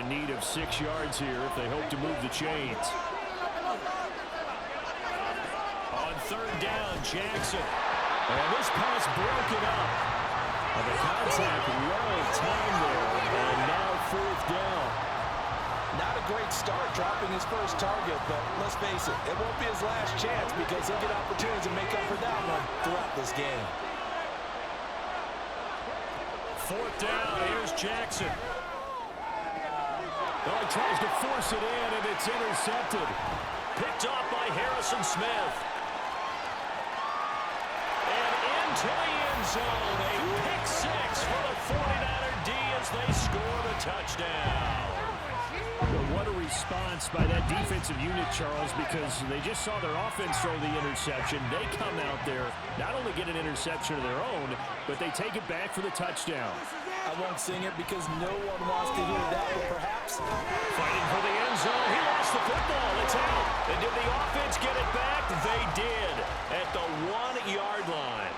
in need of 6 yards here if they hope to move the chains. On third down, Jackson. And this pass broken up. And the contact well timed there. And now fourth down. Not a great start dropping his first target, but let's face it, it won't be his last chance because he'll get opportunities to make up for that one throughout this game. Fourth down, here's Jackson. Well, he tries to force it in, and it's intercepted. Picked off by Harrison Smith. And into the end zone, a pick six for the 49er D as they score the touchdown. Well, what a response by that defensive unit, Charles, because they just saw their offense throw the interception. They come out there, not only get an interception of their own, but they take it back for the touchdown. I won't sing it because no one wants to hear that, but perhaps. Fighting for the end zone. He lost the football. It's out. And did the offense get it back? They did at the 1-yard line.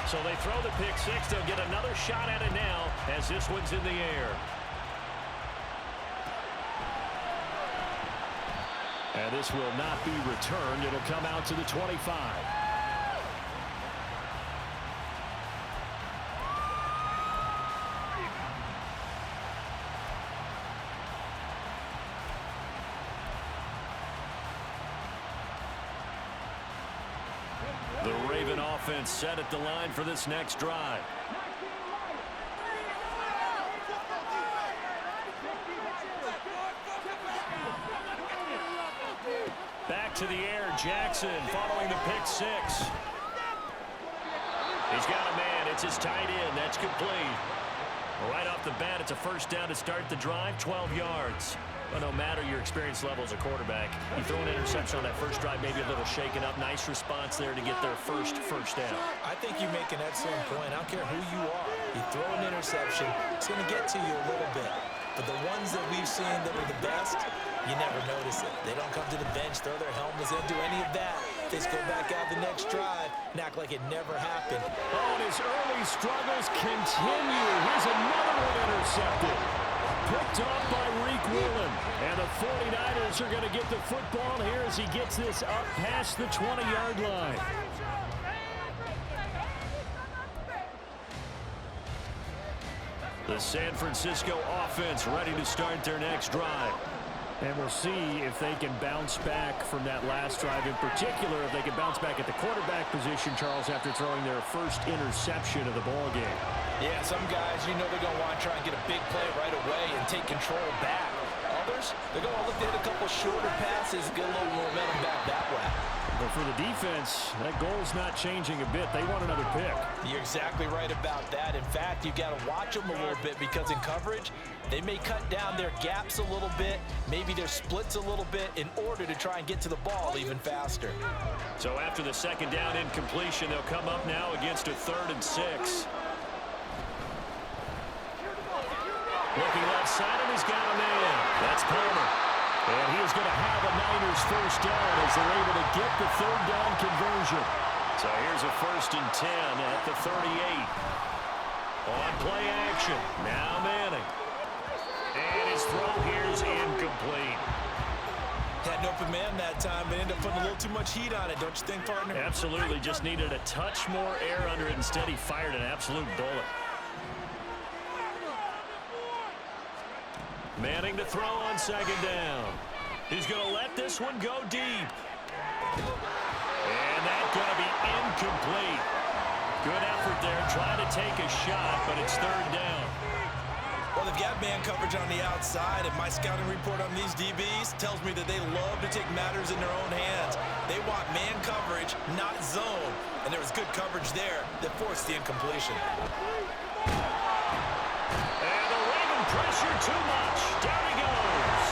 So they throw the pick six. They'll get another shot at it now as this one's in the air. And this will not be returned. It'll come out to the 25. The Raven offense set at the line for this next drive. Back to the air, Jackson following the pick six. He's got a man. It's his tight end. That's complete. Right off the bat, it's a first down to start the drive, 12 yards. But no matter your experience level as a quarterback, you throw an interception on that first drive, maybe a little shaken up. Nice response there to get their first down. I think you make an excellent point. I don't care who you are. You throw an interception, it's going to get to you a little bit. But the ones that we've seen that are the best, you never notice it. They don't come to the bench, throw their helmets in, do any of that. They just go back out the next drive and act like it never happened. Oh, and his early struggles continue. Here's another one intercepted. Picked off by Reek Whelan. And the 49ers are going to get the football here as he gets this up past the 20-yard line. The San Francisco offense ready to start their next drive. And we'll see if they can bounce back from that last drive. In particular, if they can bounce back at the quarterback position, Charles, after throwing their first interception of the ballgame. Yeah, some guys, you know they're going to want to try and get a big play right away and take control back. Others, they're going to look at a couple shorter passes, get a little momentum back that way. But for the defense, that goal's not changing a bit. They want another pick. You're exactly right about that. In fact, you got to watch them a little bit because in coverage, they may cut down their gaps a little bit, maybe their splits a little bit in order to try and get to the ball even faster. So after the second down incompletion, they'll come up now against a 3rd and 6. Looking left side, and he's got a man. That's Palmer. And he is going to have a Niners first down as they're able to get the 3rd down conversion. So here's a 1st and 10 at the 38. On play action. Now Manning. And his throw here is incomplete. Had an open man that time, but ended up putting a little too much heat on it, don't you think, partner? Absolutely. Just needed a touch more air under it. Instead, he fired an absolute bullet. Manning to throw on 2nd down. He's going to let this one go deep. And that's going to be incomplete. Good effort there, trying to take a shot, but it's 3rd down. Well, they've got man coverage on the outside, and my scouting report on these DBs tells me that they love to take matters in their own hands. They want man coverage, not zone. And there was good coverage there that forced the incompletion. Pressure too much. Down he goes.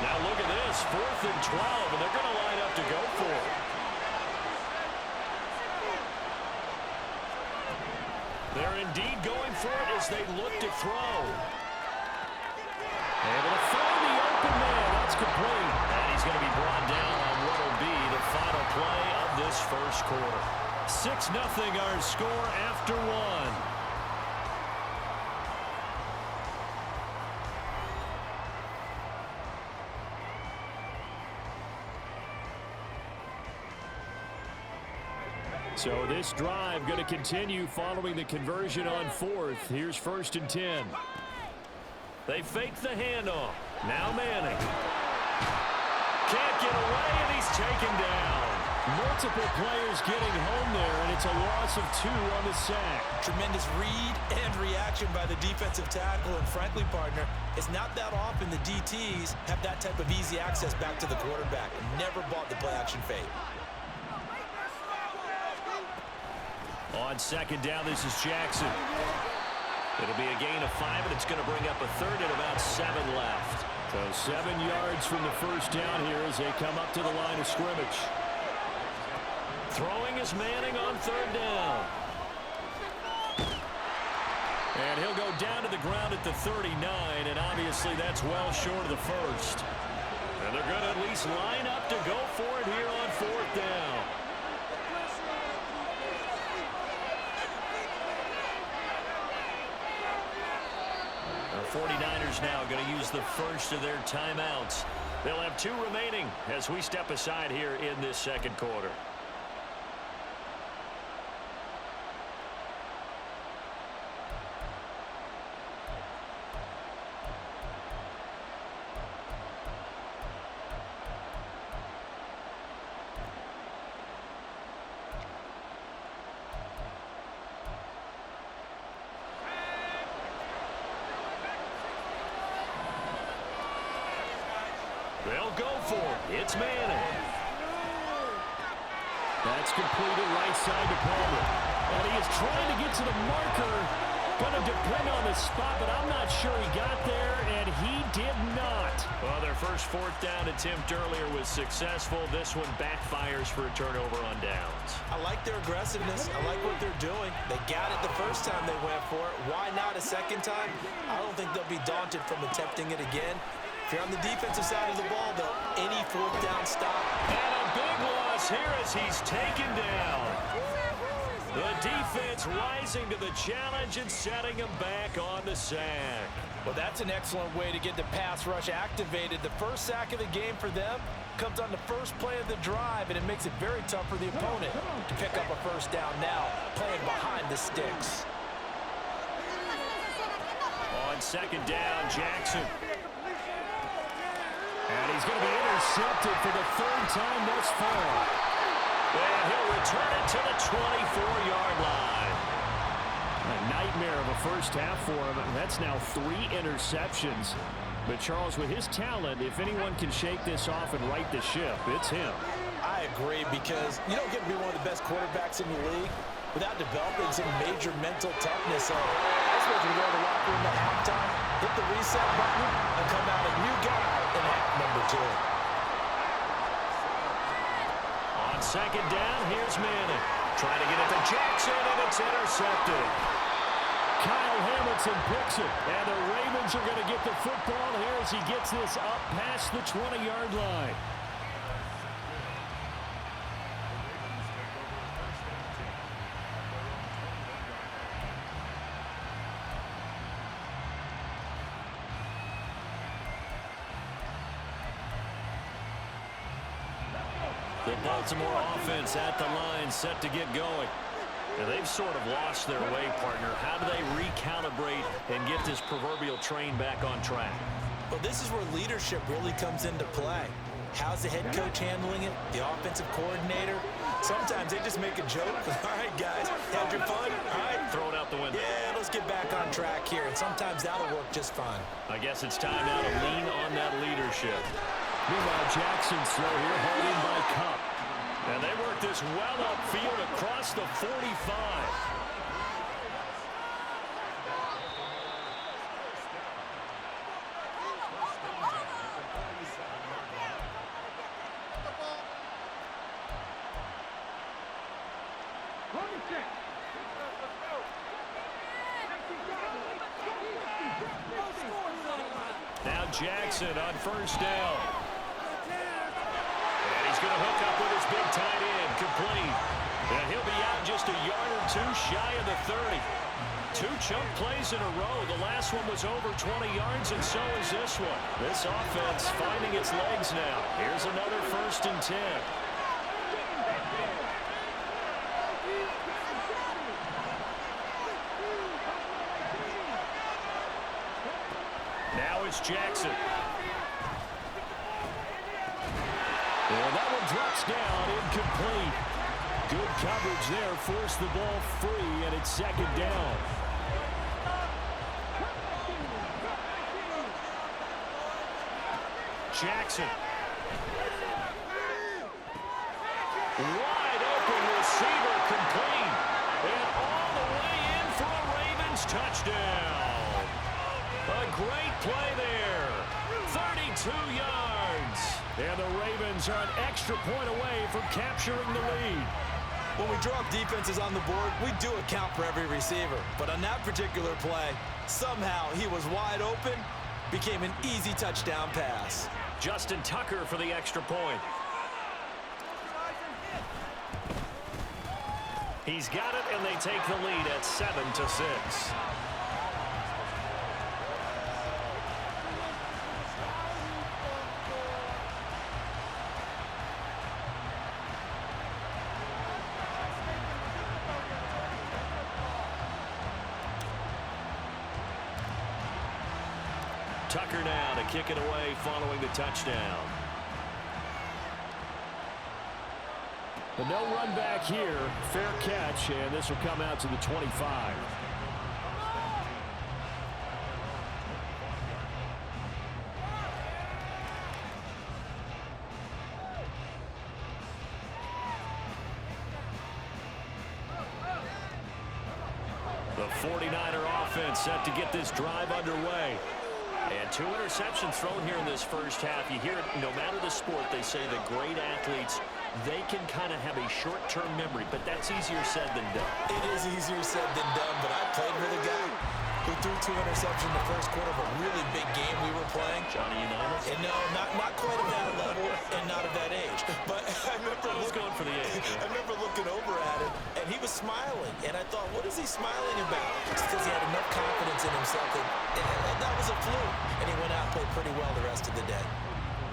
Now look at this. 4th and 12, and they're going to line up to go for it. They're indeed going for it as they look to throw. Able to find the open man. That's complete. And he's going to be brought down on what will be the final play of this first quarter. 6-0 our score after one. So this drive going to continue following the conversion on fourth. Here's 1st and 10. They fake the handoff. Now Manning. Can't get away, and he's taken down. Multiple players getting home there, and it's a loss of 2 on the sack. Tremendous read and reaction by the defensive tackle, and frankly, partner, it's not that often the DTs have that type of easy access back to the quarterback. Never bought the play-action fake. On 2nd down, this is Jackson. It'll be a gain of 5, and it's going to bring up a 3rd and about 7 left. So 7 yards from the 1st down here as they come up to the line of scrimmage. Throwing is Manning on 3rd down. And he'll go down to the ground at the 39, and obviously that's well short of the 1st. And they're going to at least line up to go for it here on 4th down. The 49ers now going to use the first of their timeouts. They'll have 2 remaining as we step aside here in this 2nd quarter. They'll go for it. It's Manning. That's completed right side to Palmer. And he is trying to get to the marker. Going to depend on the spot, but I'm not sure he got there, and he did not. Well, their first 4th down attempt earlier was successful. This one backfires for a turnover on downs. I like their aggressiveness. I like what they're doing. They got it the first time they went for it. Why not a second time? I don't think they'll be daunted from attempting it again. If you're on the defensive side of the ball, though, any 4th down stop. And a big loss here as he's taken down. The defense rising to the challenge and setting him back on the sack. Well, that's an excellent way to get the pass rush activated. The first sack of the game for them comes on the first play of the drive, and it makes it very tough for the opponent to pick up a 1st down now, playing behind the sticks. On 2nd down, Jackson. And he's going to be intercepted for the 3rd time thus far. And he'll return it to the 24-yard line. A nightmare of a first half for him. That's now 3 interceptions. But Charles, with his talent, if anyone can shake this off and right the ship, it's him. I agree, because you don't get to be one of the best quarterbacks in the league without developing some major mental toughness. So I suppose we go to the locker room at halftime, hit the reset button, and come out a new guy in half number 2. On 2nd down, here's Manning. Trying to get it to Jackson, and it's intercepted. Kyle Hamilton picks it, and the Ravens are going to get the football here as he gets this up past the 20-yard line. The Baltimore offense at the line, set to get going. And they've sort of lost their way, partner. How do they recalibrate and get this proverbial train back on track? Well, this is where leadership really comes into play. How's the head coach handling it? The offensive coordinator? Sometimes they just make a joke. All right, guys, had your fun? All right. Throw it out the window. Yeah, let's get back on track here. And sometimes that'll work just fine. I guess it's time now to lean on that leadership. Meanwhile, Jackson's throw here, hauled in by Cup. And they work this well upfield across the 45. Now Jackson on 1st down. And he's going to hook up with his big tight end. Complete. And he'll be out just a yard or two shy of the 30. Two chunk plays in a row. The last one was over 20 yards, and so is this one. This offense finding its legs now. Here's another 1st and 10. Now it's Jackson. And that one drops down, incomplete. Good coverage there, forced the ball free, and it's 2nd down. Jackson. Wide open receiver, complete. And all the way in for a Ravens touchdown. A great play there. 32 yards. And the Ravens are an extra point away from capturing the lead. When we draw up defenses on the board, we do account for every receiver. But on that particular play, somehow he was wide open, became an easy touchdown pass. Justin Tucker for the extra point. He's got it, and they take the lead at 7-6. Tucker now to kick it away following the touchdown. The no run back here. Fair catch, and this will come out to the 25. The 49er offense set to get this drive underway. And 2 interceptions thrown here in this first half. You hear it, no matter the sport, they say the great athletes, they can kind of have a short-term memory, but that's easier said than done. It is easier said than done, but I played with a guy who threw 2 interceptions in the first quarter of a really big game we were playing. Johnny Unitas? And no, not quite at that level and not at that age. But I remember going for the age. I remember looking over at him, and he was smiling. And I thought, what is he smiling about? It's because he had enough confidence in himself that was a fluke. And he went out and played pretty well the rest of the day.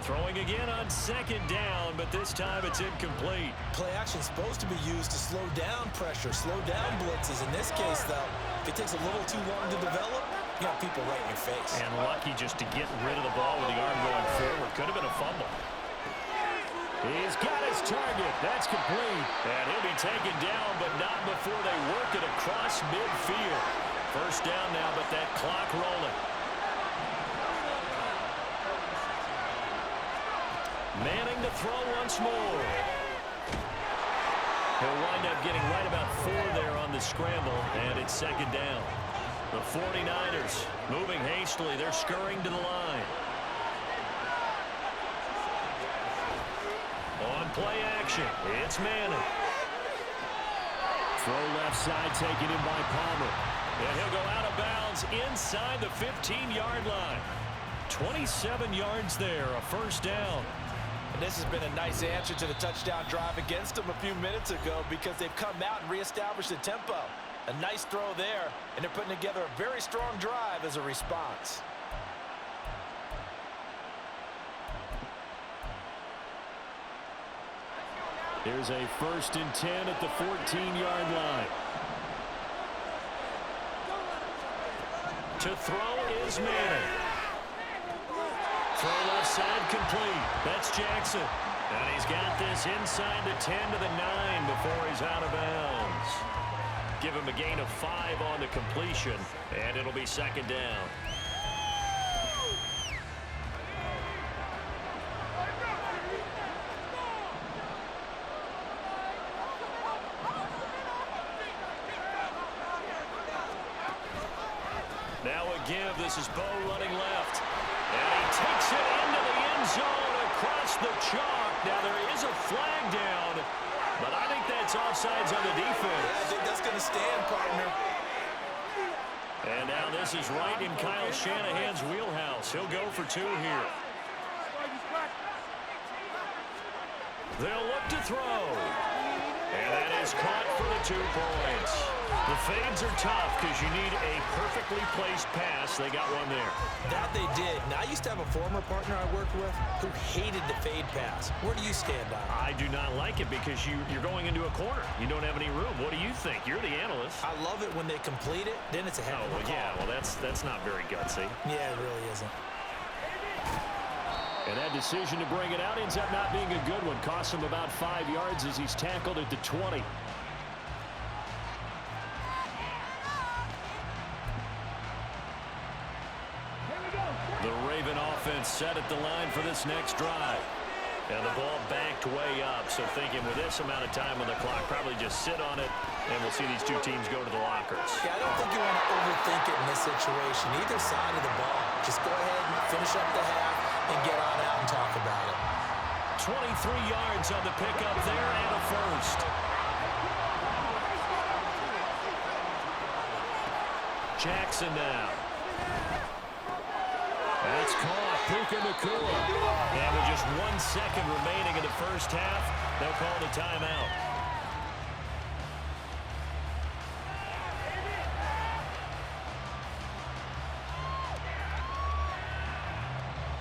Throwing again on 2nd down, but this time it's incomplete. Play action is supposed to be used to slow down pressure, slow down blitzes. In this case, though, if it takes a little too long to develop, you got people right in your face. And lucky just to get rid of the ball with the arm going forward. Could have been a fumble. He's got his target. That's complete. And he'll be taken down, but not before they work it across midfield. First down now, but that clock rolling. Manning to throw once more. He'll wind up getting right about 4 there on the scramble, and it's 2nd down. The 49ers moving hastily. They're scurrying to the line. On play action, it's Manning. Throw left side taken in by Palmer. And he'll go out of bounds inside the 15-yard line. 27 yards there, a first down. And this has been a nice answer to the touchdown drive against them a few minutes ago because they've come out and reestablished the tempo. A nice throw there, and they're putting together a very strong drive as a response. Here's a 1st and 10 at the 14-yard line. To throw is Manning. Throw left side complete. That's Jackson. And he's got this inside the 10 to the 9 before he's out of bounds. Give him a gain of 5 on the completion, and it'll be 2nd down. Now a give. This is Bo running left. And he takes it into the end zone across the chalk. Now there is a flag down, but I think that's offsides on the defense. Yeah, I think that's going to stand, partner. And now this is right in Kyle Shanahan's wheelhouse. He'll go for 2 here. They'll look to throw. And that is caught for the 2 points. The fades are tough because you need a perfectly placed pass. They got one there. That they did. Now, I used to have a former partner I worked with who hated the fade pass. Where do you stand on it? I do not like it because you're going into a corner. You don't have any room. What do you think? You're the analyst. I love it when they complete it. Then it's a heck of a call. Yeah, well, that's not very gutsy. Yeah, it really isn't. And that decision to bring it out ends up not being a good one. Costs him about 5 yards as he's tackled at the 20. The Raven offense set at the line for this next drive. And the ball backed way up. So thinking with this amount of time on the clock, probably just sit on it, and we'll see these 2 teams go to the lockers. Yeah, I don't think you want to overthink it in this situation. Either side of the ball. Just go ahead and finish up the half and get on out and talk about it. 23 yards on the pickup there and a first. Jackson now. That's caught. Puka Nacua. And with just 1 second remaining in the first half, they'll call the timeout.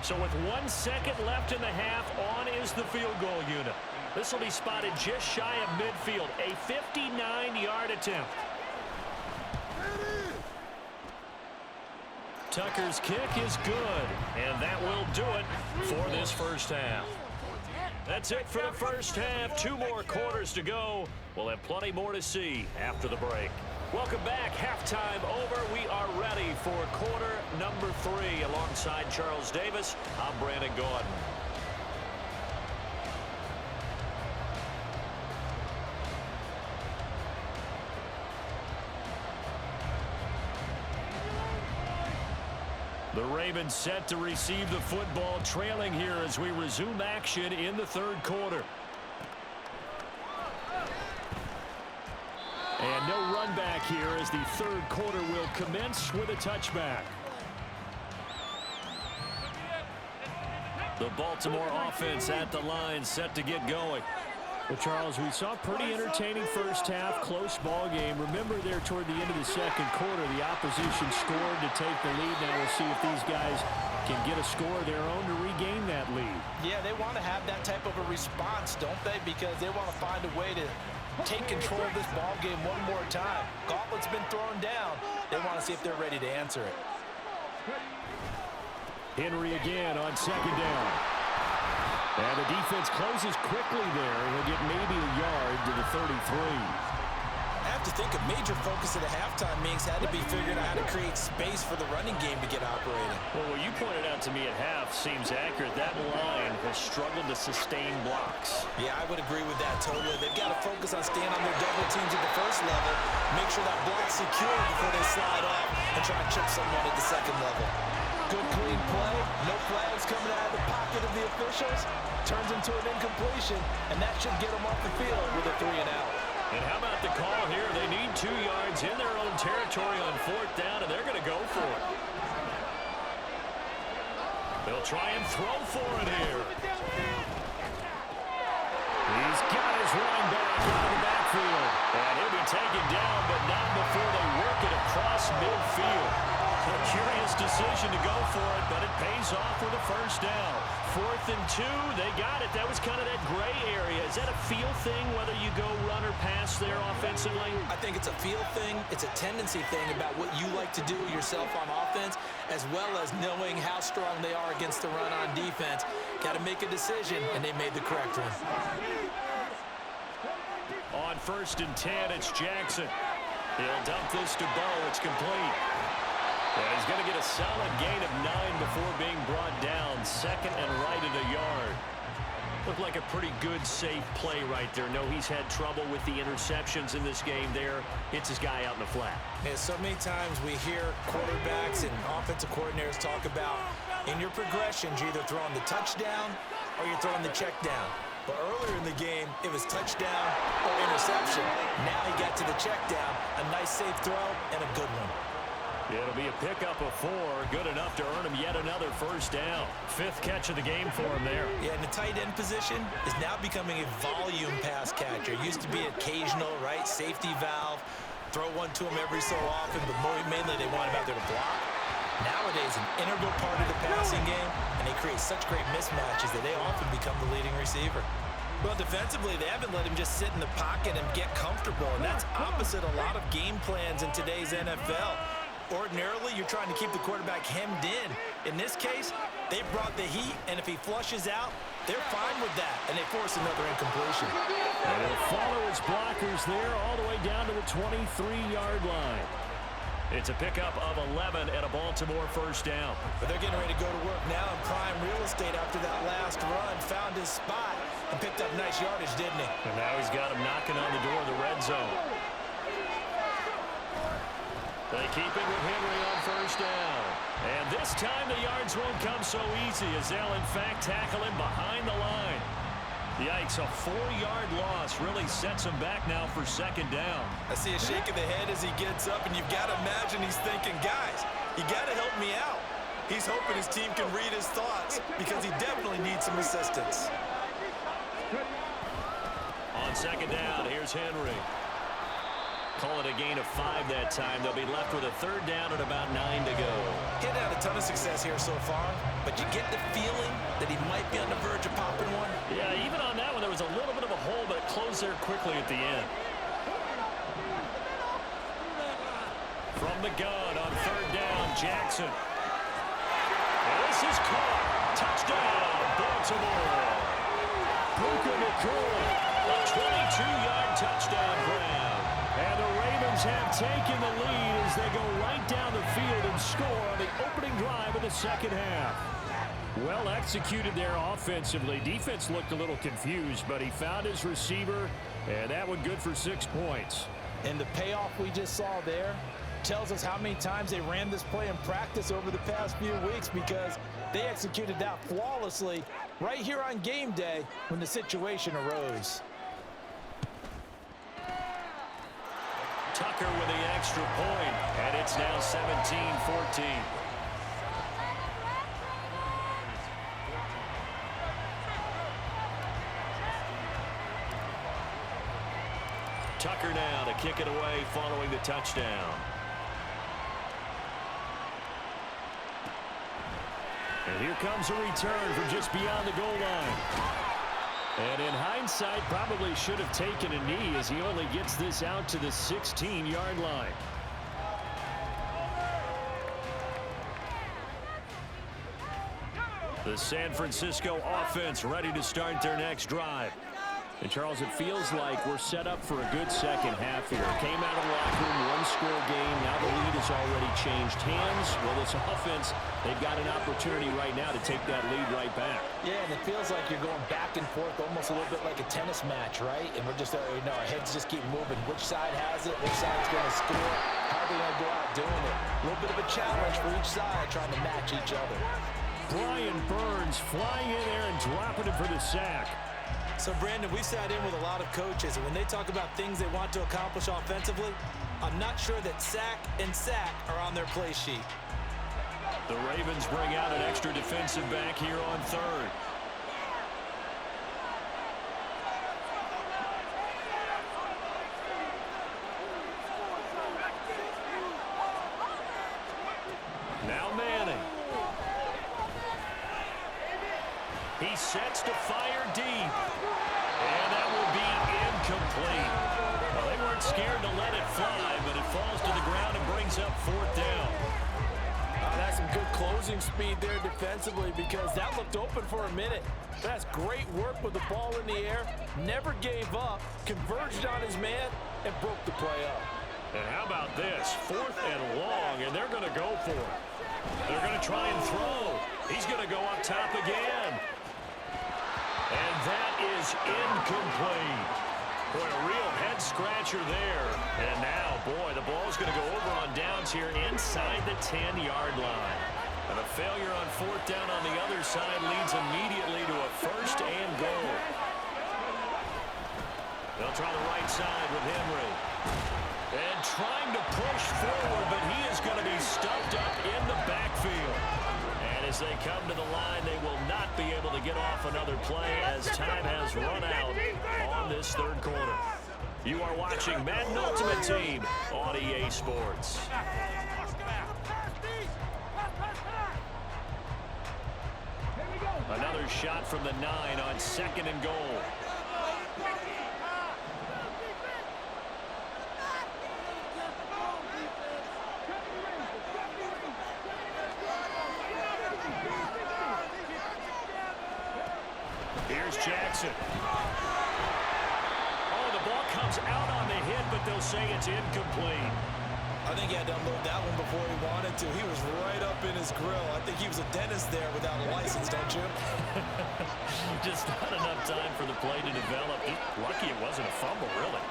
So with 1 second left in the half, on is the field goal unit. This will be spotted just shy of midfield. A 59-yard attempt. Tucker's kick is good, and that will do it for this first half. That's it for the first half. 2 more quarters to go. We'll have plenty more to see after the break. Welcome back. Halftime over. We are ready for quarter number 3. Alongside Charles Davis, I'm Brandon Gordon. The Ravens set to receive the football, trailing here as we resume action in the 3rd quarter. And no run back here as the 3rd quarter will commence with a touchback. The Baltimore offense at the line, set to get going. Well, Charles, we saw a pretty entertaining first half, close ball game. Remember there toward the end of the 2nd quarter, the opposition scored to take the lead. Now we'll see if these guys can get a score of their own to regain that lead. Yeah, they want to have that type of a response, don't they? Because they want to find a way to take control of this ball game one more time. Gauntlet's been thrown down. They want to see if they're ready to answer it. Henry again on 2nd down. And the defense closes quickly there. He'll get maybe a yard to the 33. I have to think a major focus of the halftime meetings had to be figuring out how to create space for the running game to get operating. Well, what you pointed out to me at half seems accurate. That line has struggled to sustain blocks. Yeah, I would agree with that totally. They've got to focus on staying on their double teams at the first level, make sure that block's secure before they slide off and try and chip someone at the 2nd level. Good, clean play. No flags coming out of the pocket of the officials. Turns into an incompletion, and that should get them off the field with a 3-and-out. And how about the call here? They need 2 yards in their own territory on 4th down, and they're going to go for it. They'll try and throw for it here. He's got his running back out of the backfield. And he'll be taken down, but not before they work it across midfield. A curious decision to go for it, but it pays off with a first down. 4th and 2, they got it. That was kind of that gray area. Is that a feel thing, whether you go run or pass there offensively? I think it's a feel thing. It's a tendency thing about what you like to do yourself on offense, as well as knowing how strong they are against the run on defense. Got to make a decision, and they made the correct one. On 1st and 10, it's Jackson. He'll dump this to Bo. It's complete. And he's going to get a solid gain of 9 before being brought down. 2nd and right at a yard. Looked like a pretty good, safe play right there. No, he's had trouble with the interceptions in this game there. Hits his guy out in the flat. And so many times we hear quarterbacks and offensive coordinators talk about in your progressions, you're either throwing the touchdown or you're throwing the check down. But earlier in the game, it was touchdown or interception. Now he got to the check down. A nice, safe throw and a good one. It'll be a pickup of 4, good enough to earn him yet another first down. 5th catch of the game for him there. Yeah, and the tight end position is now becoming a volume pass catcher. It used to be occasional, right? Safety valve, throw one to him every so often, but mainly they want him out there to block. Nowadays, an integral part of the passing game, and they create such great mismatches that they often become the leading receiver. Well, defensively, they haven't let him just sit in the pocket and get comfortable, and that's opposite a lot of game plans in today's NFL. Ordinarily, you're trying to keep the quarterback hemmed in. In this case, they brought the heat, and if he flushes out, they're fine with that, and they force another incompletion. And he'll follow his blockers there all the way down to the 23-yard line. It's a pickup of 11 and a Baltimore first down. But they're getting ready to go to work now in prime real estate after that last run. Found his spot and picked up nice yardage, didn't he? And now he's got him knocking on the door of the red zone. They keep it with Henry on first down. And this time the yards won't come so easy as they'll, in fact, tackle him behind the line. Yikes, a 4-yard loss really sets him back now for second down. I see a shake of the head as he gets up, and you've got to imagine he's thinking, guys, you got to help me out. He's hoping his team can read his thoughts because he definitely needs some assistance. On second down, here's Henry. Call it a gain of 5 that time. They'll be left with a third down and about 9 to go. He's had a ton of success here so far, but you get the feeling that he might be on the verge of popping one. Yeah, even on that one, there was a little bit of a hole, but it closed there quickly at the end. From the gun on third down, Jackson. And this is caught. Touchdown, Baltimore. Puka Nacua, a 22-yard touchdown grab. And the Ravens have taken the lead as they go right down the field and score on the opening drive of the second half. Well executed there offensively. Defense looked a little confused, but he found his receiver, and that one good for 6 points. And the payoff we just saw there tells us how many times they ran this play in practice over the past few weeks, because they executed that flawlessly right here on game day when the situation arose. Tucker with the extra point, and it's now 17-14. Tucker now to kick it away following the touchdown. And here comes a return from just beyond the goal line. And in hindsight, probably should have taken a knee as he only gets this out to the 16-yard line. The San Francisco offense ready to start their next drive. And, Charles, it feels like we're set up for a good second half here. Came out of the locker room, one-score game. Now the lead has already changed hands. Well, this offense, they've got an opportunity right now to take that lead right back. Yeah, and it feels like you're going back and forth almost a little bit like a tennis match, right? And we're just, our heads just keep moving. Which side has it? Which side's going to score? How are they going to go out doing it? A little bit of a challenge for each side trying to match each other. Brian Burns flying in there and dropping it for the sack. So, Brandon, we sat in with a lot of coaches, and when they talk about things they want to accomplish offensively, I'm not sure that sack and sack are on their play sheet. The Ravens bring out an extra defensive back here on third. Now Manning. He sets to fire deep. And that will be incomplete. Well, they weren't scared to let it fly, but it falls to the ground and brings up fourth down. That's some good closing speed there defensively, because that looked open for a minute. That's great work with the ball in the air. Never gave up, converged on his man, and broke the play up. And how about this? 4th and long, and they're going to go for it. They're going to try and throw. He's going to go up top again. And that is incomplete. Boy, a real head-scratcher there. And now, boy, the ball's going to go over on downs here inside the 10-yard line. And a failure on 4th down on the other side leads immediately to a first and goal. They'll try the right side with Henry. And trying to push forward, but he is going to be stuffed up in the backfield. And as they come to the line, they will not be able to get off another play as time has run out on this third quarter. You are watching Madden Ultimate Team on EA Sports. Another shot from the 9 on 2nd and goal. Here's Jackson. Oh, the ball comes out on the hit, but they'll say it's incomplete. I think he had to unload that one before he wanted to. He was right up in his grill. I think he was a dentist there without a license, don't you? Just not enough time for the play to develop. Lucky it wasn't a fumble, really.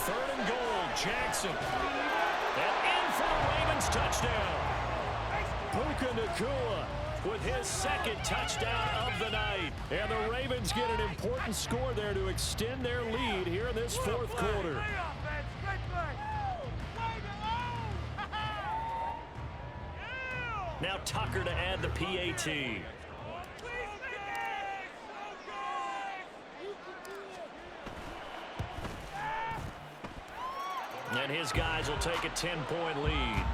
3rd and goal, Jackson. And in for the Ravens touchdown. Puka Nacua with his 2nd touchdown of the night. And the Ravens get an important score there to extend their lead here in this 4th quarter. Now Tucker to add the PAT. And his guys will take a 10-point lead.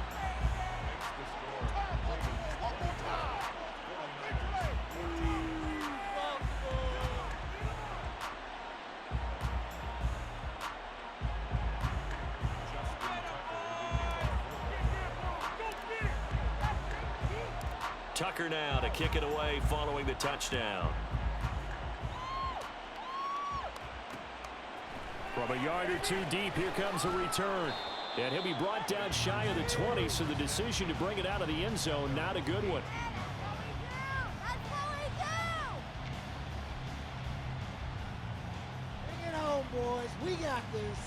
Tucker now to kick it away following the touchdown. From a yard or 2 deep, here comes a return. And he'll be brought down shy of the 20, so the decision to bring it out of the end zone, not a good one. Bring it home, boys. We got this.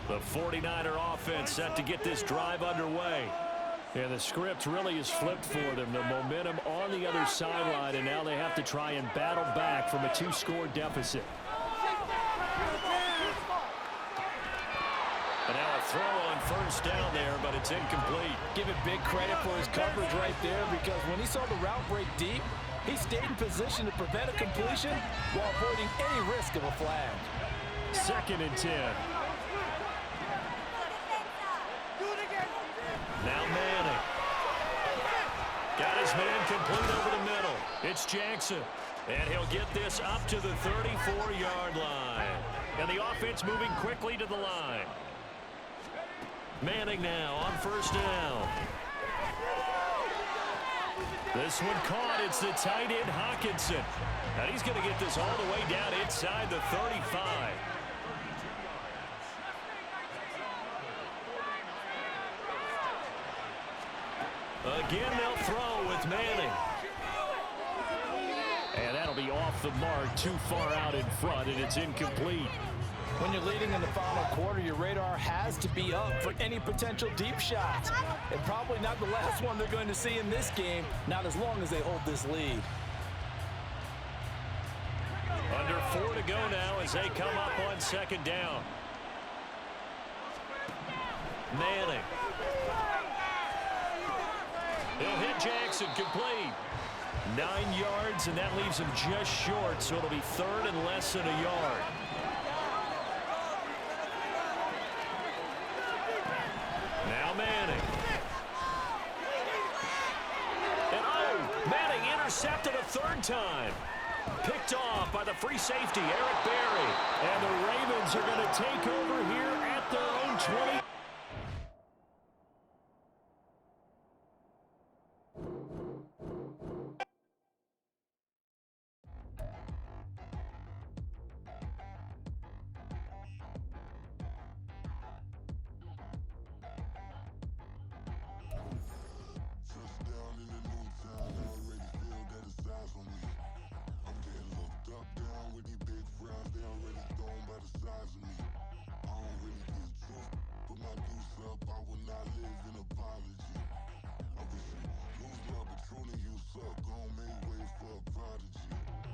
The 49er offense set to get this drive underway. And the script really is flipped for them. The momentum on the other sideline, and now they have to try and battle back from a 2-score deficit. And now a throw on 1st down there, but it's incomplete. Give it big credit for his coverage right there, because when he saw the route break deep, he stayed in position to prevent a completion while avoiding any risk of a flag. 2nd and 10. Now Manning. Got his man complete over the middle. It's Jackson. And he'll get this up to the 34-yard line. And the offense moving quickly to the line. Manning now on 1st down. This one caught. It's the tight end Hawkinson. And he's going to get this all the way down inside the 35. Again, they'll throw with Manning. And that'll be off the mark, too far out in front, and it's incomplete. When you're leading in the final quarter, your radar has to be up for any potential deep shots. And probably not the last one they're going to see in this game, not as long as they hold this lead. Under 4 to go now as they come up on 2nd down. Manning. He'll hit Jackson, complete. 9 yards, and that leaves him just short, so it'll be 3rd and less than a yard. Now Manning. And oh, Manning intercepted a 3rd time. Picked off by the free safety, Eric Berry. And the Ravens are going to take over here at their own 20.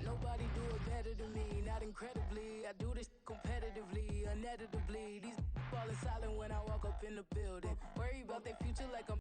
Nobody do it better than me. out incredibly. I do this competitively, uneditably. These ballin' silent when I walk up in the building. Worry about their future like I'm